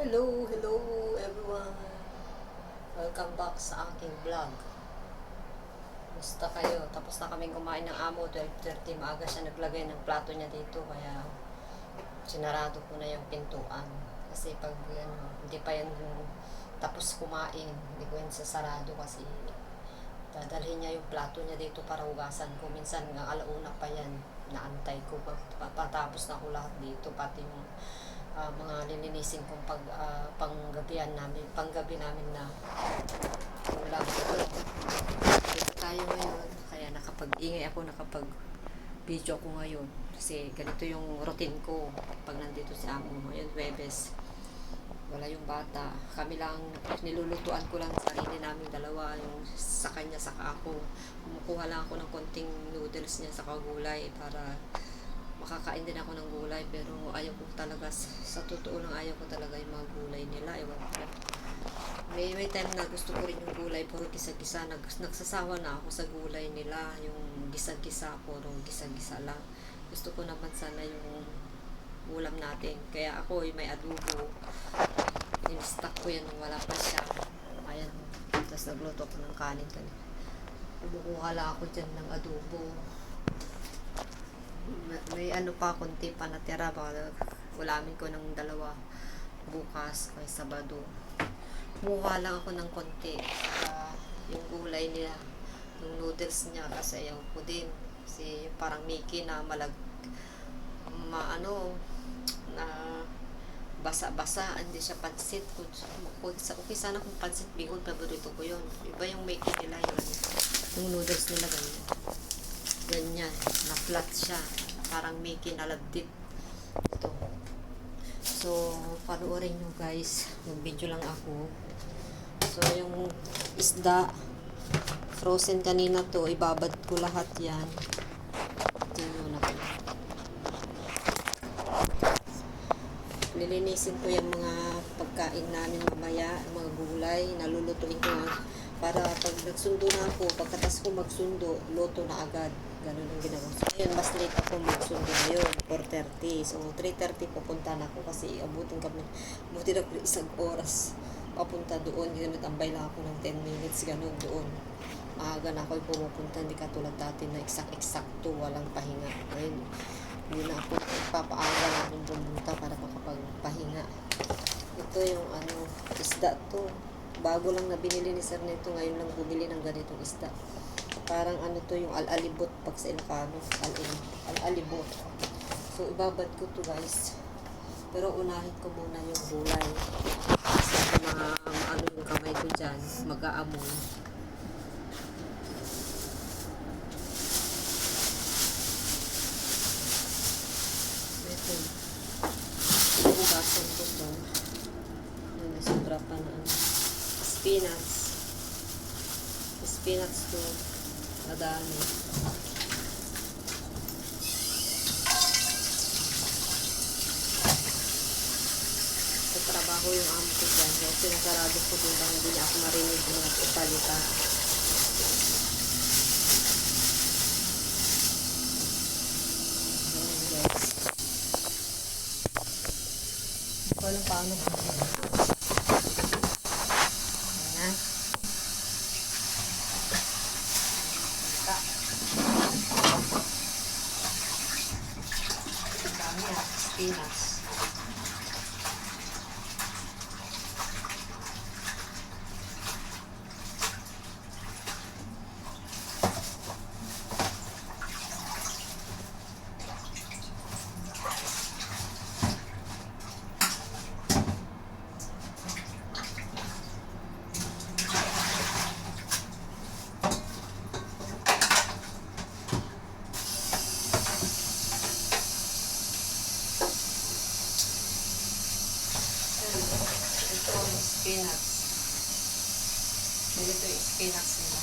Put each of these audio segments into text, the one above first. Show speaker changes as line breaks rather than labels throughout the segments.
Hello, hello everyone. Welcome back sa aking vlog. Musta kayo? Tapos na kaming kumain ng amo, 12:30. Maaga siya naglagay ng plato niya dito, kaya sinarado ko na yung pintuan. Kasi pag hindi pa yan tapos kumain, hindi ko yan sasarado kasi dadalhin niya yung plato niya dito para hugasan ko. Minsan hanggang alauna pa yan, naantay ko. Patapos na ko lahat dito, pati yung mga lilinisin kong panggabi namin na ulam. Dito tayo ngayon, kaya nakapag-ingay ako, nakapag-video ko ngayon. Kasi ganito yung routine ko pag nandito si amo. Ngayon, Webes. Wala yung bata. Kami lang, nilulutuan ko lang sarili namin dalawa, yung sa kanya saka ako. Kumukuha lang ako ng konting noodles niya sa gulay para makakain din ako ng gulay, pero ayaw ko talaga, sa totoo lang ayaw ko talaga yung mga gulay nila. Ewan ko. May time na gusto ko rin yung gulay, puro gisa-gisa. Nagsasawa na ako sa gulay nila, yung gisa-gisa, puro gisa-gisa lang. Gusto ko naman sana yung ulam natin. Kaya ako may adobo. In-stock ko yan nung wala pa siya. Ayan. Tapos nagluto ko ng kanin kanina. Kumukuha lang ako dyan ng adobo. May ano pa, konti pa natira, baka ulamin ko ng dalawa bukas kay Sabado. Kumuha lang ako ng konti para yung gulay nila, yung noodles niya, kasi ayaw ko din kasi parang Mickey na na basa-basa, hindi siya pansit. Okay sana kung pansit bihon, paborito ko yun. Iba yung Mickey nila, yung noodles nila ganyan, na flat siya, parang Mickey na lagdit ito. So panoorin nyo guys, yung video lang ako. So yung isda frozen kanina to, ibabad ko lahat yan. Tingnan na ko, lilinisin ko yung mga pagkain namin mamaya, mga gulay nalulutuin ko para pag nagsundo na ako, pagkatas ko magsundo, luto na agad. Ganun ang ginagawa. So, ngayon, mas late ako magsundo ngayon, 4:30. So, 3:30 pupunta na ako kasi abutin na ko isang oras papunta doon. Ganun, tambay lang ako ng 10 minutes, ganun doon. Maaga na ako pumupunta, hindi katulad dati na eksakto, walang pahinga. Ngayon, hindi na ako papaaga namin pumunta para makapagpahinga. Ito yung isda to. Bago lang na binili ni sir nito, ngayon lang bumili ng ganitong isda. Parang to yung al-alibot pag sa Ilocano. Al-alibot. So, ibabad ko to guys. Pero unahin ko muna yung gulay. Kasi yung kamay ko dyan, mag-aamoy. Ito. Ugasan ko to. May sobra pa na spinach to, madami. Sa trabaho yung amo ko dyan, kaya sinasarado ko din lang, hindi niya ako marinig mga usalita. Ayan guys, hindi ko alam paano ko. Ayan. Spinach. Spinach. Ganito yung spinach nila.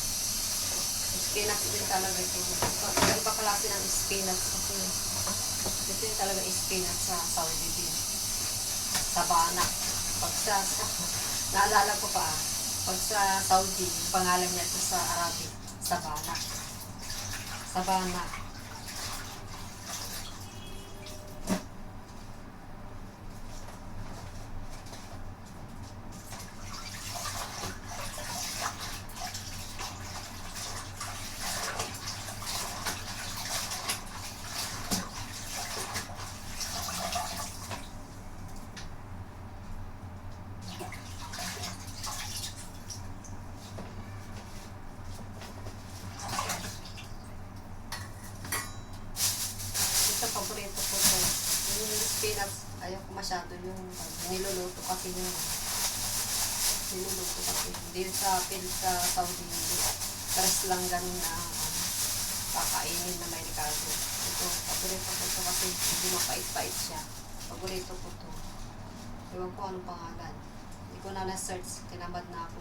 Spinach din talaga ito. Iba klase ng spinach kasi ito yung talaga spinach sa Saudi din. Sabana. Naalala ko pa, pag sa Saudi, pangalan niya ito sa Arabic, Sabana. Sabana. ayaw ko masyado yung niluluto kasi yung niluluto kasi hindi sa Saudi hindi. Pares lang ganun na kakainin na may Ricardo. Ito, paborito ko ito kasi hindi mapait-pait siya. Paborito ko ito. Ewan ko anong pangalan. Hindi ko na na-search. Tinamad na ako.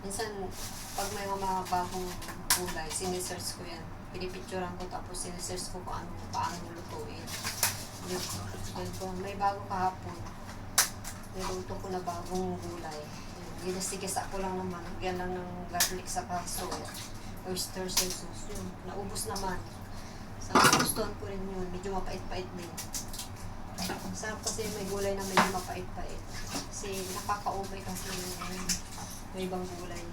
Minsan, pag may mga bagong gulay, sinesearch ko yan. Pinipicturean ko tapos sinesearch ko paano lutuin. Yun po, may bago kahapon. Niluto ko na bagong gulay. Ginasigas ako lang naman. Yan lang ng garlic sa kaso. Oyster sauce. Yun, naubos naman. Sa gustuhan ko rin yun. Medyo mapait-pait din. Sarap kasi may gulay na medyo mapait-pait. Kasi nakakaumay kasi may ibang gulay.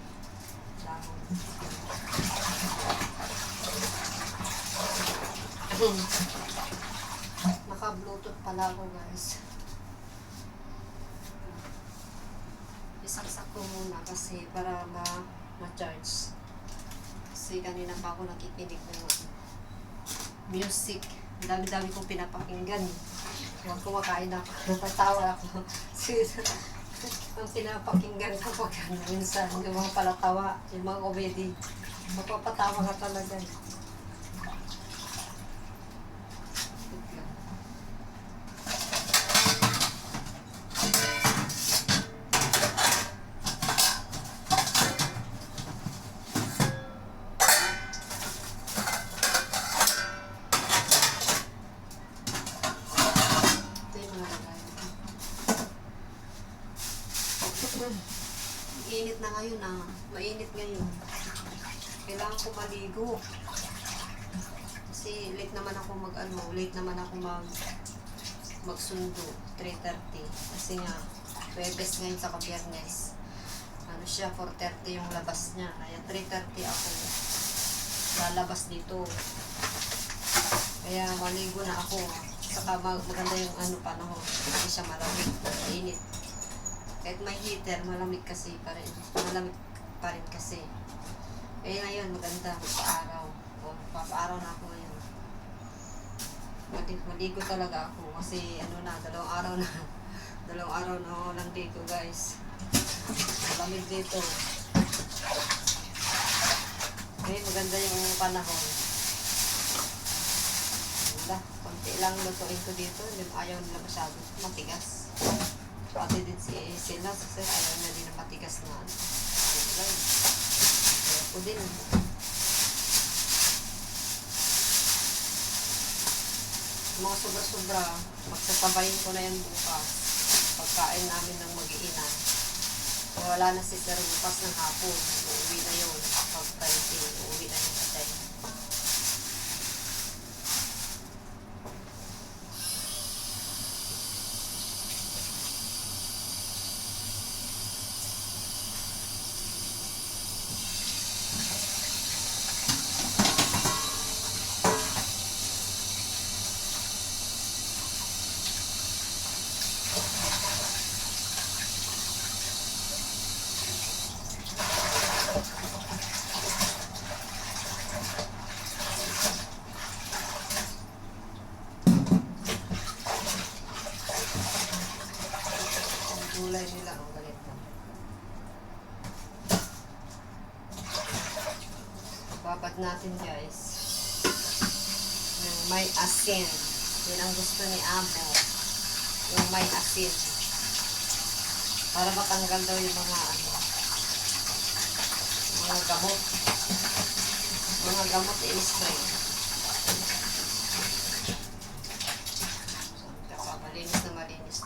Dahon. Naka-bluetooth pala ako guys. Isaksak ko muna kasi para ma-charge. Kasi kanina pa ako nakikinig ng music. Dami-dami kong pinapakinggan. Huwag kumakain ako. Natatawa ako. Ang pinapakinggan ko pag minsan yung mga palatawa, yung mga comedy. Magpapatawa ka talaga. Init na ngayon mainit ngayon. Kailangan ko maligo. Kasi late naman ako magsundo, 3:30. Kasi nga, Webes ngayon sa Biyernes. Ano siya, 4:30 yung labas niya. Kaya 3:30 ako lalabas dito. Kaya maligo na ako. Saka maganda yung panahon. Hindi siya malamig, mainit. Kahit may heater, malamig pa rin kasi. Eh ngayon, maganda, magpa-araw. Papa-araw na ako ngayon. Maligo talaga ako kasi dalawang araw na ako lang dito guys. Malamig dito. Eh, maganda yung panahon. Konti lang lutuin ko dito. Ayaw nila masyado. Matigas. Pati din sila ayaw na din na matigas na kaya ko din mga sobra-sobra magsasabayin ko na yan bukas pagkain namin ng mag-iina. So, wala na si Sir bukas ng hapon, uuwi na yun pag Friday, uuwi na yun sa 10. Gulay nila ang ganito. Babad natin guys. Yung may asin. Yun ang gusto ni Amo. Yung may asin. Para matanggal daw yung mga gamot. Mga gamot i-spray. So, malinis na malinis.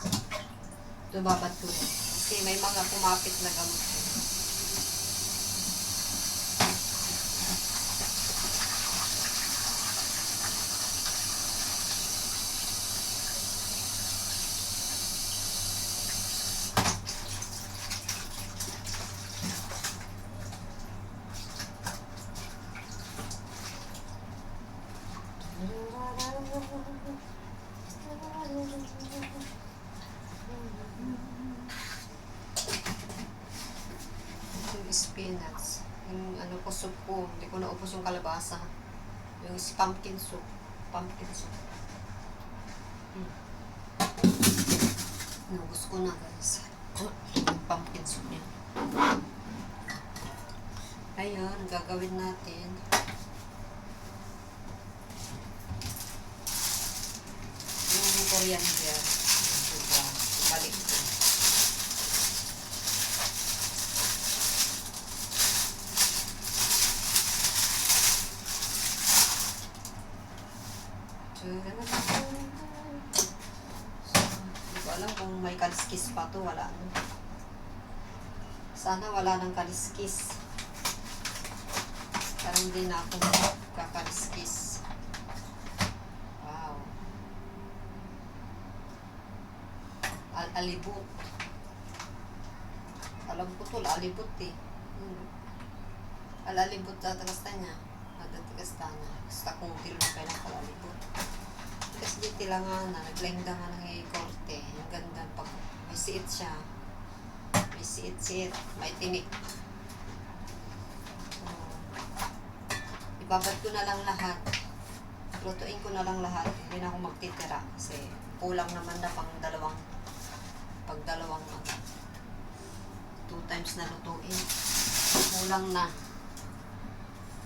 Ito babad ko na. Kasi may mga kumapit na gamot. Spinach. Yung soup ko, hindi ko naubos yung kalabasa. Yung pumpkin soup. pumpkin soup. Inubos ko na guys. Pumpkin soup niya. Ayun, gagawin natin. Yung coriander. Diba? Balik ko. Hindi ko alam kung may kaliskis pa to. Wala. Sana wala ng kaliskis. Parang hindi na ako kakaliskis. Wow. Alibut. Alam ko to, alibut eh. Alalibut na tagasta niya. Nagtatigasta niya. Basta kung tilo na kayo ng alalibut. Kasi di tilangan na, naglengda nga ng korte. Ang ganda pag may siit siya. May siit, may tinik. Ibabad ko na lang lahat. Lutuin ko na lang lahat. Hindi na ako magtitira. Kasi kulang naman na pag dalawang 2 times na lutuin. Kulang na.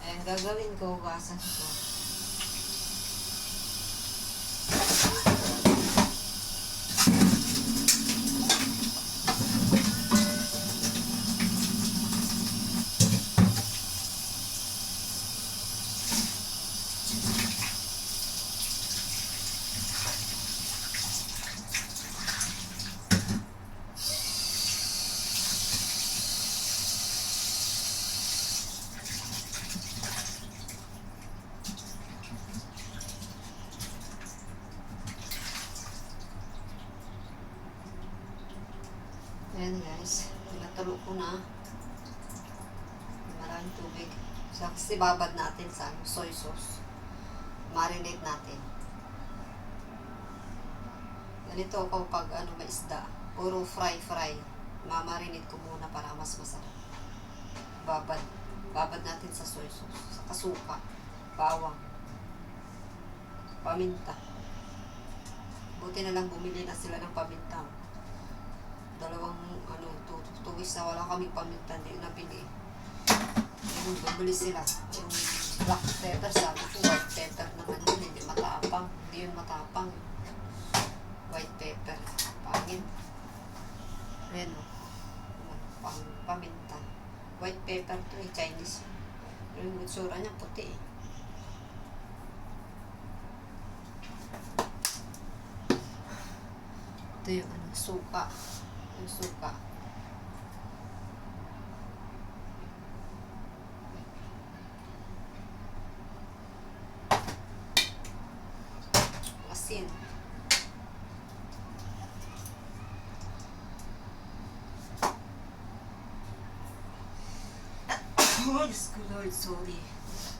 Ayan, gagawin ko. Hugasan ko. Ayan guys, pinatulo ko na. Maraming tubig. So, kasi babad natin sa soy sauce. Marinate natin. Ganito ako pag may isda. Puro fry. Mamarinate ko muna para mas masarap. Babad natin sa soy sauce. Sa kasuka. Bawang. Paminta. Buti na lang bumili na sila ng paminta. Dalawang 2 weeks na wala kaming paminta, hindi na pili. Yung bumili sila. Yung black pepper, sabi ko white pepper naman yun, hindi matapang. Hindi yun matapang. White pepper. Pangin. Ayan o. Paminta. White pepper to eh, Chinese. Yung utsura niya puti eh. Ito yung suka. Yung suka. Asin. Oh, Diyos ko Lord, sorry.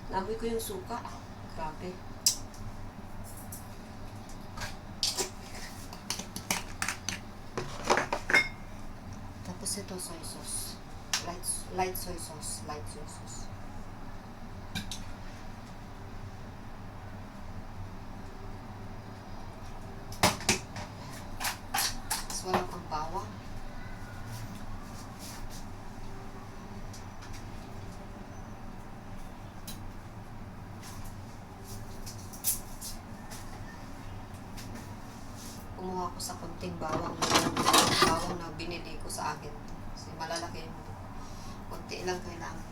Namoy ko yung suka. Grabe. Ito soy sauce. Light soy sauce. Tapos wala pang bawang. Kumuha ko sa kunting bawang na binili ko sa akin. Kasi malalaki yung kunti lang kailangan.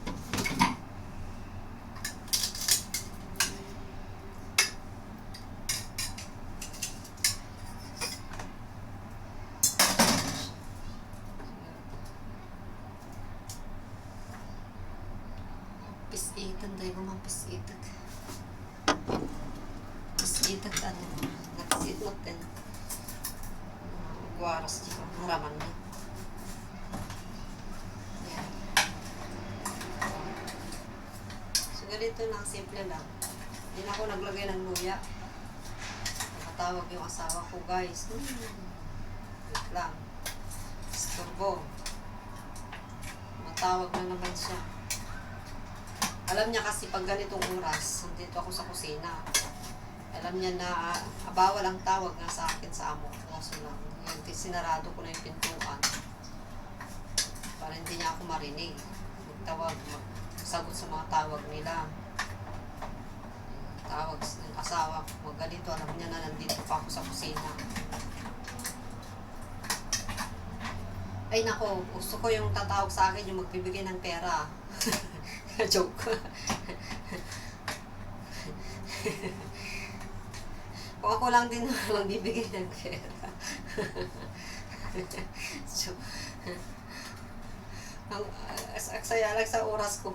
Pis-itan tayo mga pis-itan. Pis-itan napis-it mo din. Guaras dito. Haraman na. Yan. So, ganito lang. Simple lang. Hindi na ako naglagay ng luya. Nakatawag yung asawa ko, guys. Wait lang. Istorbo. Matawag na naman siya. Alam niya kasi pag ganitong oras, nandito ako sa kusina. Alam niya na bawal ang tawag nga sa akin sa amo ko. Kaso lang, yung sinarado ko na yung pintuan para hindi niya ako marinig. Magtawag, magsagot sa mga tawag nila. Tawag ng asawa ko, mag ganito, alam niya na nandito pa ako sa kusina. Ay nako, gusto ko yung tatawag sa akin yung magbibigay ng pera. Joke. Kung ako lang din magbibigay ng pera. So, ang aksaya lang sa oras ko.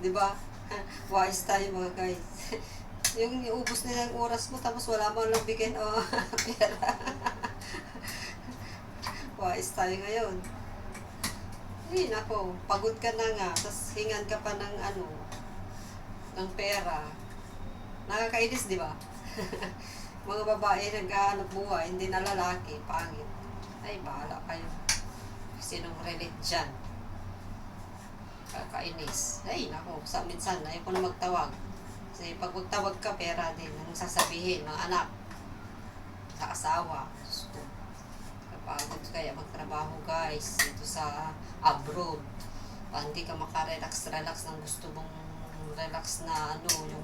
Di ba? Wise tayo mga guys. Yung iubos nila yung oras mo tapos wala mo lang bigyan o pera. Wise tayo ngayon. Ay, nako, pagod ka na nga, tapos hingan ka pa ng ng pera. Nakakainis, di ba? Mga babae nag-aanap buhay, hindi na lalaki, pangit. Ay, bahala kayo. Sinong relate dyan? Kakainis. Ay, nako, minsan, ayaw ko na magtawag. Kasi pag magtawag ka, pera din. Ang sasabihin ng anak, sa asawa. So, kapagod kaya magtrabaho guys dito sa abroad. Hindi ka makarelax ng gusto mong relax na yung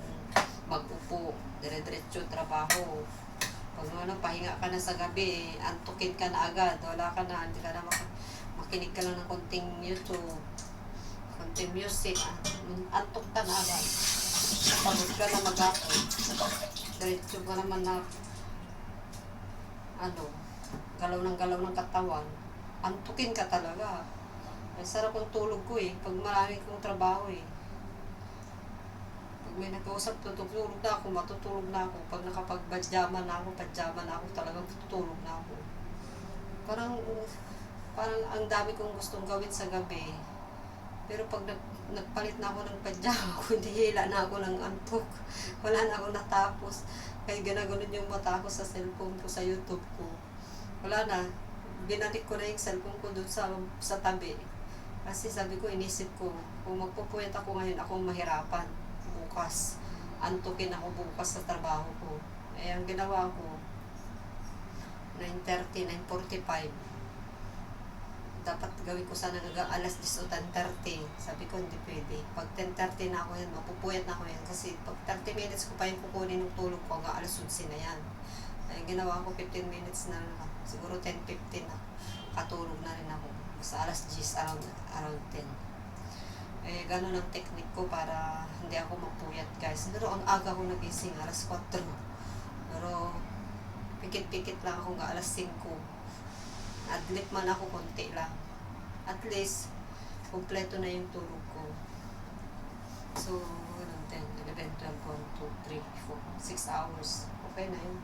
mag-upo, dire-diretso trabaho. Pag pahinga ka na sa gabi, antukin ka na agad, wala ka na, hindi ka na makinig ka lang ng konting YouTube, konting music, antok ka na agad. Pagod ka na mag-apon, diretso ka naman na galaw ng katawan, antukin ka talaga. Ay, sarap ang tulog ko pag marami kong trabaho Pag may nag-uusap, tutulog na ako, matutulog na ako. Pag nakapag-pajama na ako, talagang tutulog na ako. Parang ang dami kong gustong gawin sa gabi. Pero pag nagpalit na ako ng pajama ko, hindi hila na ako ng antok. Wala na ako natapos. Kaya ganagunin yung mata ko sa cellphone ko, sa YouTube ko. Wala na. Binalik ko na yung cellphone ko doon sa tabi. Kasi sabi ko, inisip ko, kung magpupuyat ako ngayon, akong mahirapan. Bukas. Antukin ako bukas sa trabaho ko. Eh, ang ginawa ko, 9:30, 9:45. Dapat gawin ko sana hanggang alas 10 o 10:30. Sabi ko, hindi pwede. Pag 10:30 na ako yan, mapupuyat na ako yan. Kasi pag 30 minutes ko pa yung kukunin ng tulog ko, hanggang alas 11 na yan. Ay, ginawa ko 15 minutes na lang. Siguro 10:15 na. Katulog na rin ako. Sa alas 10, around 10. Eh, ganun ang technique ko para hindi ako magpuyat, guys. Pero ang aga ko nagising, alas 4. Pero, pikit-pikit lang ako hanggang alas 5. Adlip man ako, konti lang. At least, kompleto na yung tulog ko. So, 10, 11, 12, 1, 2, 3, 4, 6 hours. Okay na yun.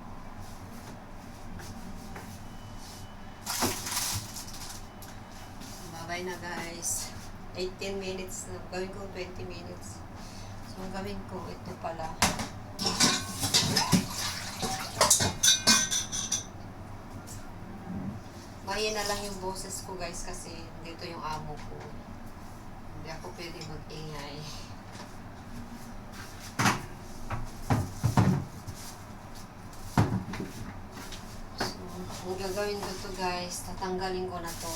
Bye-bye na guys. 18 minutes na. Gawin ko 20 minutes. So, ang gawin ko, ito pala. Mahina lang yung boses ko guys kasi dito yung amo ko. Hindi ako pwede mag-ingay. So, ang gagawin ko to guys, tatanggalin ko na to.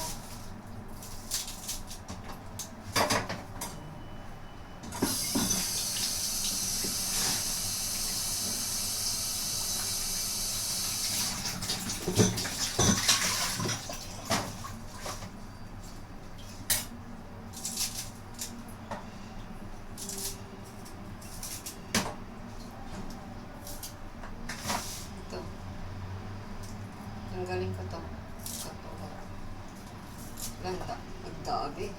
Tanggalin ko to. Ganda. Ang dami.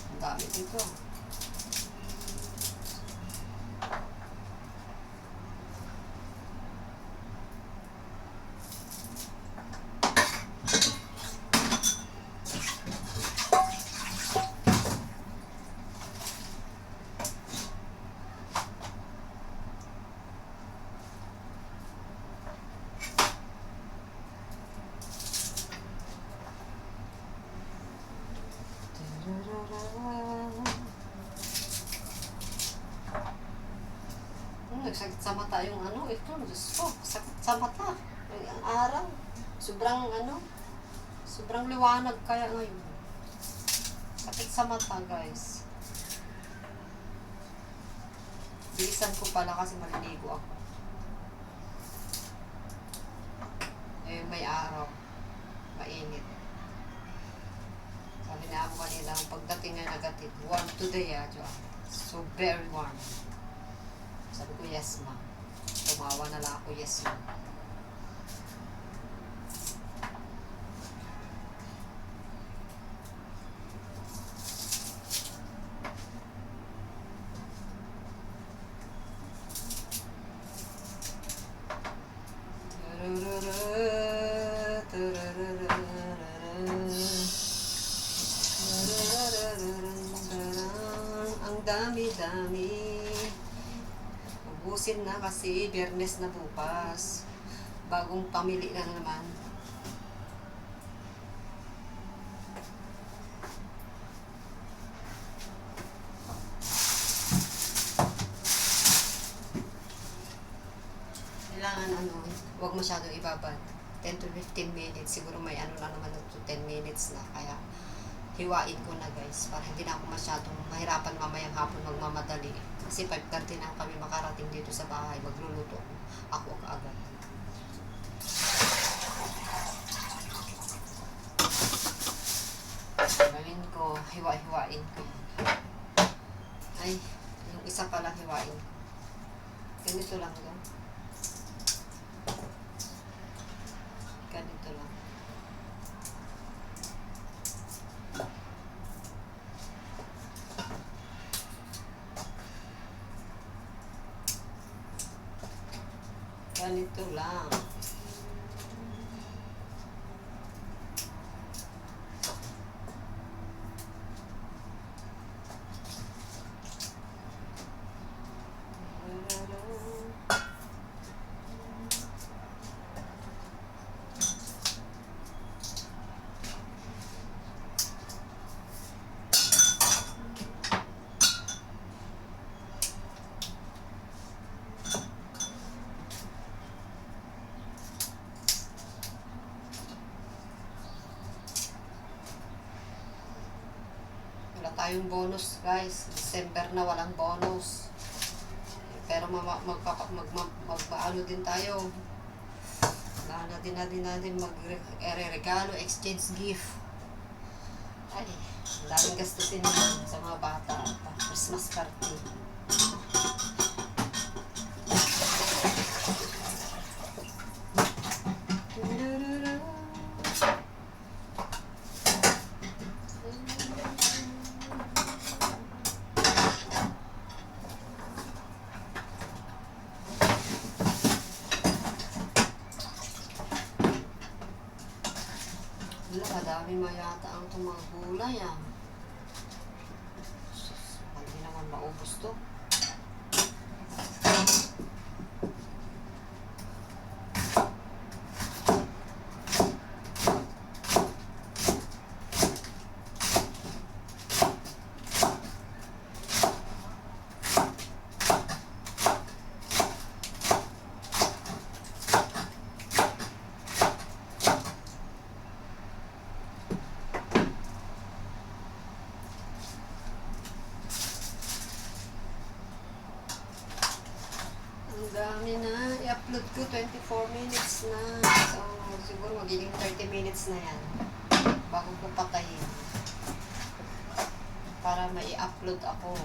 Ang dami dito. mata yung ano, ito, Diyos ko, sakit sa mata. Ang araw, sobrang ano, sobrang liwanag kaya ngayon. Sakit sa mata, guys. Bilisan ko pala kasi maliligo ako. Eh, may araw. Mainit. Sabi na ako kanina, pagdating na nagatid, warm today, Joa. So, very warm. Sabi ko, yes, ma. Tumawa na lang ako, yes, ma. Ang dami-dami. Ubusin na kasi Biyernes na bukas. Bagong pamili na naman. Kailangan ano, huwag masyadong ibabad. 10 to 15 minutes. Siguro may ano na naman to 10 minutes na. Kaya hiwain ko na, guys. Para hindi na ako masyadong mahirapan mamayang hapon magmamadali. Kasi 5:30 na kami makarating dito sa bahay. Magluluto ako kaagad. Gawin ko, hiwa-hiwain ko. Ay, yung isa pala hiwain. Ganito lang lang. Ganito lang. Ganito lang. Wala tayong bonus, guys. December na walang bonus. Pero magpaano din tayo. Wala na din mag-regalo, exchange gift. Ay, daming gastusin naman sa mga bata. Christmas party. Wala, madami mayata ang itong mga gulay, ah. Hindi naman maubos to. Ang dami na. I-upload ko 24 minutes na. So, siguro magiging 30 minutes na yan. Bago ko patayin. Para mai-upload ako.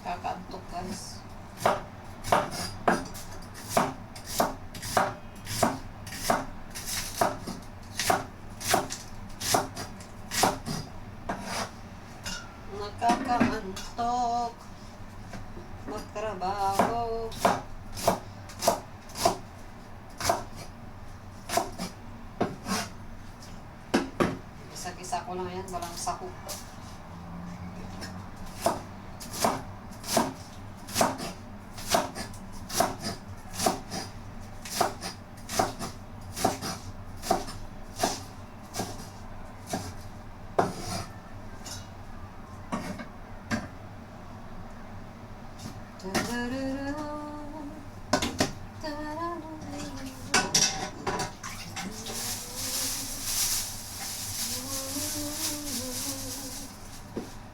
Kakaantok, guys. Nakakaantok. antok magtrabaho. Isa-isa ko lang yan, walang sahog.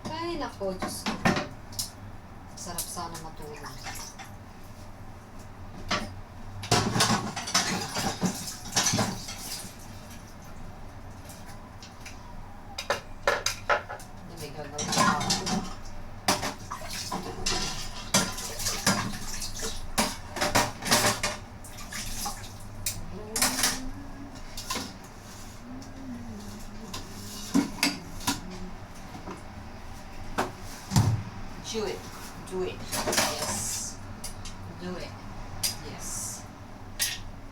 Ay, nako, Diyos ko. Sarap sana matulog. Hindi, may gagawin na ako. Do it. Do it. Yes. Do it.